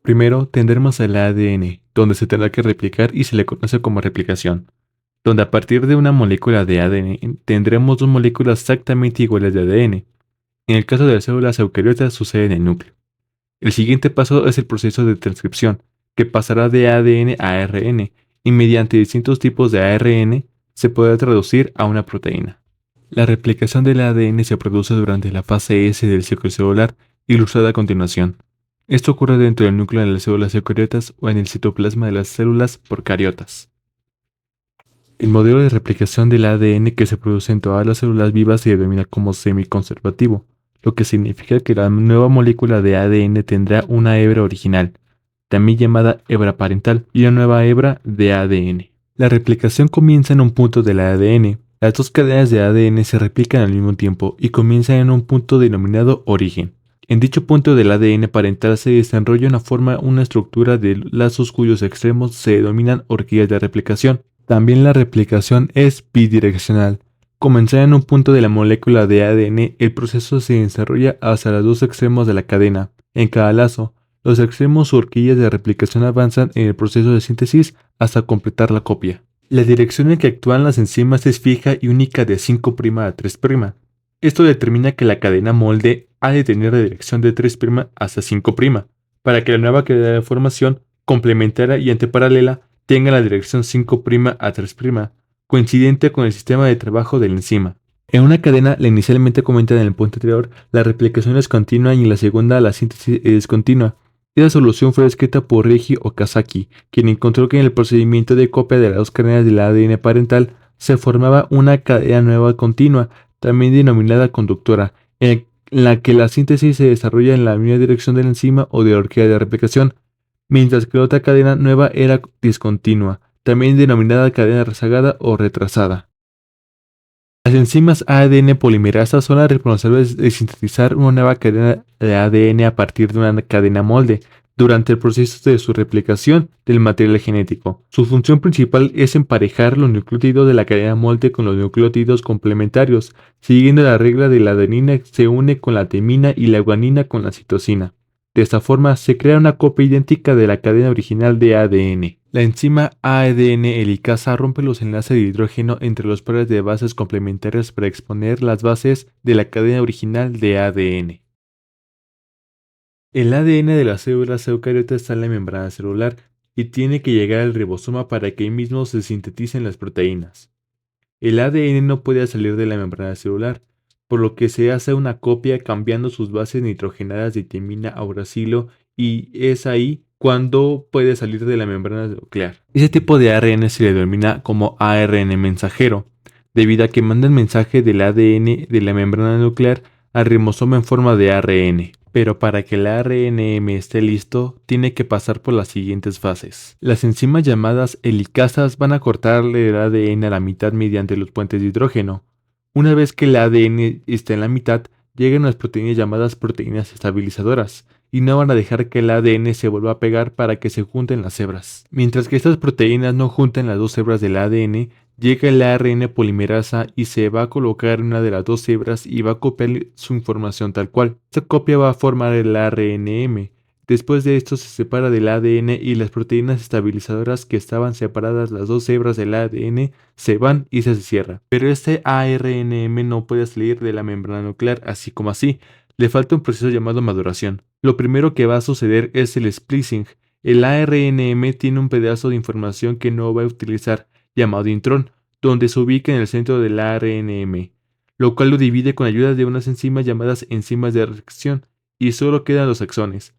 Primero tendremos el ADN, donde se tendrá que replicar y se le conoce como replicación, donde a partir de una molécula de ADN tendremos dos moléculas exactamente iguales de ADN. En el caso de las células eucariotas sucede en el núcleo. El siguiente paso es el proceso de transcripción, que pasará de ADN a ARN, y mediante distintos tipos de ARN se podrá traducir a una proteína. La replicación del ADN se produce durante la fase S del ciclo celular, ilustrada a continuación. Esto ocurre dentro del núcleo de las células eucariotas o en el citoplasma de las células procariotas. El modelo de replicación del ADN que se produce en todas las células vivas se denomina como semiconservativo, lo que significa que la nueva molécula de ADN tendrá una hebra original, también llamada hebra parental, y una nueva hebra de ADN. La replicación comienza en un punto del ADN. Las dos cadenas de ADN se replican al mismo tiempo y comienzan en un punto denominado origen. En dicho punto del ADN parental se desarrolla una estructura de lazos cuyos extremos se denominan horquillas de replicación. También la replicación es bidireccional. Comenzando en un punto de la molécula de ADN, el proceso se desarrolla hacia los dos extremos de la cadena. En cada lazo, los extremos o horquillas de replicación avanzan en el proceso de síntesis hasta completar la copia. La dirección en que actúan las enzimas es fija y única de 5' a 3'. Esto determina que la cadena molde ha de tener la dirección de 3' hasta 5', para que la nueva cadena de formación, complementaria y antiparalela, tenga la dirección 5' a 3', coincidente con el sistema de trabajo de la enzima. En una cadena, la inicialmente comentada en el punto anterior, la replicación es continua y en la segunda la síntesis es continua. Esa solución fue descrita por Reggie Okazaki, quien encontró que en el procedimiento de copia de las dos cadenas del ADN parental se formaba una cadena nueva continua, también denominada conductora, en la que la síntesis se desarrolla en la misma dirección de la enzima o de la horquilla de replicación, mientras que la otra cadena nueva era discontinua, también denominada cadena rezagada o retrasada. Las enzimas ADN polimerasas son las responsables de sintetizar una nueva cadena de ADN a partir de una cadena molde durante el proceso de su replicación del material genético. Su función principal es emparejar los nucleótidos de la cadena molde con los nucleótidos complementarios. Siguiendo la regla de la adenina se une con la timina y la guanina con la citosina. De esta forma se crea una copia idéntica de la cadena original de ADN. La enzima ADN helicasa rompe los enlaces de hidrógeno entre los pares de bases complementarias para exponer las bases de la cadena original de ADN. El ADN de las células eucariotas está en la membrana celular y tiene que llegar al ribosoma para que ahí mismo se sinteticen las proteínas. El ADN no puede salir de la membrana celular, por lo que se hace una copia cambiando sus bases nitrogenadas de timina a uracilo y es ahí cuando puede salir de la membrana nuclear. Ese tipo de ARN se le denomina como ARN mensajero, debido a que manda el mensaje del ADN de la membrana nuclear al ribosoma en forma de ARN. Pero para que el ARNM esté listo, tiene que pasar por las siguientes fases. Las enzimas llamadas helicasas van a cortarle el ADN a la mitad mediante los puentes de hidrógeno. Una vez que el ADN está en la mitad, llegan las proteínas llamadas proteínas estabilizadoras, y no van a dejar que el ADN se vuelva a pegar para que se junten las hebras. Mientras que estas proteínas no junten las dos hebras del ADN, llega el ARN polimerasa y se va a colocar en una de las dos hebras y va a copiar su información tal cual. Esta copia va a formar el ARNM. Después de esto se separa del ADN y las proteínas estabilizadoras que estaban separadas, las dos hebras del ADN, se van y se cierra. Pero este ARNM no puede salir de la membrana nuclear así como así. Le falta un proceso llamado maduración. Lo primero que va a suceder es el splicing. El ARNM tiene un pedazo de información que no va a utilizar, llamado intrón, donde se ubica en el centro del ARNM, lo cual lo divide con ayuda de unas enzimas llamadas enzimas de reacción, y solo quedan los exones.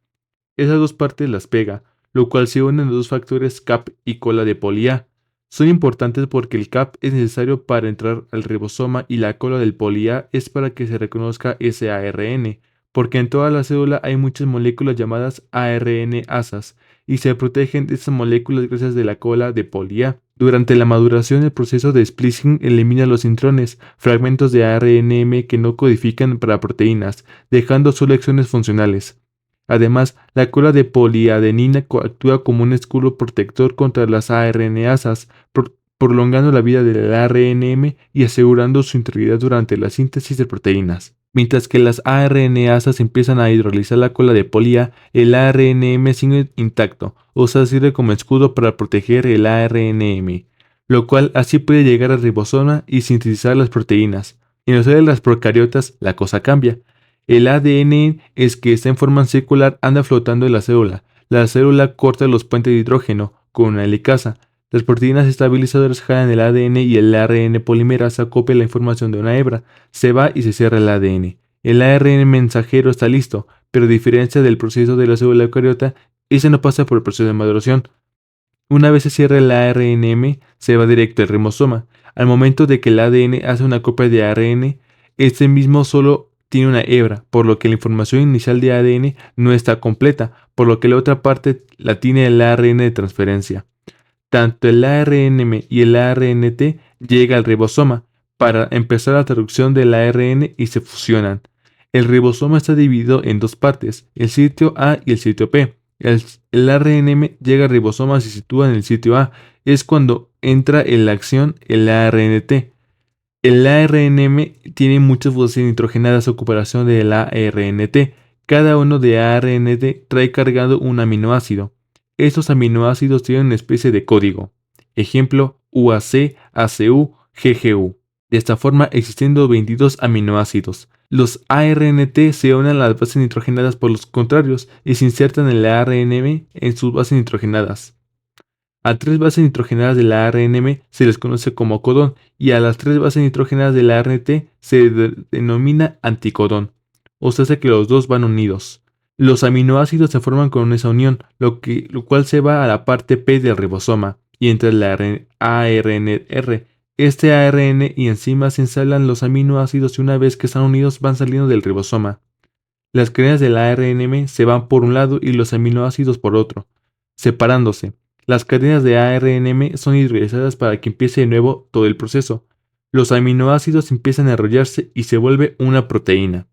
Esas dos partes las pega, lo cual se unen los dos factores cap y cola de poli A. Son importantes porque el cap es necesario para entrar al ribosoma y la cola del poli A es para que se reconozca ese ARN, porque en toda la célula hay muchas moléculas llamadas ARN-asas y se protegen de estas moléculas gracias a la cola de poli A. Durante la maduración, el proceso de splicing elimina los intrones, fragmentos de ARNM que no codifican para proteínas, dejando solo exones funcionales. Además, la cola de poliadenina actúa como un escudo protector contra las ARN-asas, prolongando la vida del ARNM y asegurando su integridad durante la síntesis de proteínas. Mientras que las ARNasas empiezan a hidrolizar la cola de poli A, el ARNM sigue intacto, o sea, sirve como escudo para proteger el ARNM, lo cual así puede llegar al ribosoma y sintetizar las proteínas. En las células procariotas, la cosa cambia. El ADN es que está en forma circular, anda flotando en la célula. La célula corta los puentes de hidrógeno con una helicasa. Las proteínas estabilizadoras jalan el ADN y el ARN polimerasa copia la información de una hebra. Se va y se cierra el ADN. El ARN mensajero está listo, pero a diferencia del proceso de la célula eucariota, ese no pasa por el proceso de maduración. Una vez se cierra el ARNM, se va directo al ribosoma. Al momento de que el ADN hace una copia de ARN, este mismo solo tiene una hebra, por lo que la información inicial de ADN no está completa, por lo que la otra parte la tiene el ARN de transferencia. Tanto el ARNM y el ARNT llega al ribosoma para empezar la traducción del ARN y se fusionan. El ribosoma está dividido en dos partes, el sitio A y el sitio P. El ARNM llega al ribosoma y se sitúa en el sitio A. Es cuando entra en la acción el ARNT. El ARNM tiene muchas funciones nitrogenadas a comparación del ARNT. Cada uno de ARNT trae cargado un aminoácido. Estos aminoácidos tienen una especie de código. Ejemplo, UAC, ACU, GGU. De esta forma, existiendo 22 aminoácidos. Los ARNT se unen a las bases nitrogenadas por los contrarios y se insertan en el ARNM en sus bases nitrogenadas. A 3 bases nitrogenadas del ARNM se les conoce como codón y a las 3 bases nitrogenadas del ARNT se denomina anticodón, o sea que los dos van unidos. Los aminoácidos se forman con esa unión, lo cual se va a la parte P del ribosoma y entra el ARNR. Este ARN y enzimas ensamblan los aminoácidos y una vez que están unidos van saliendo del ribosoma. Las cadenas del ARNM se van por un lado y los aminoácidos por otro, separándose. Las cadenas de ARNM son hidrolizadas para que empiece de nuevo todo el proceso. Los aminoácidos empiezan a enrollarse y se vuelve una proteína.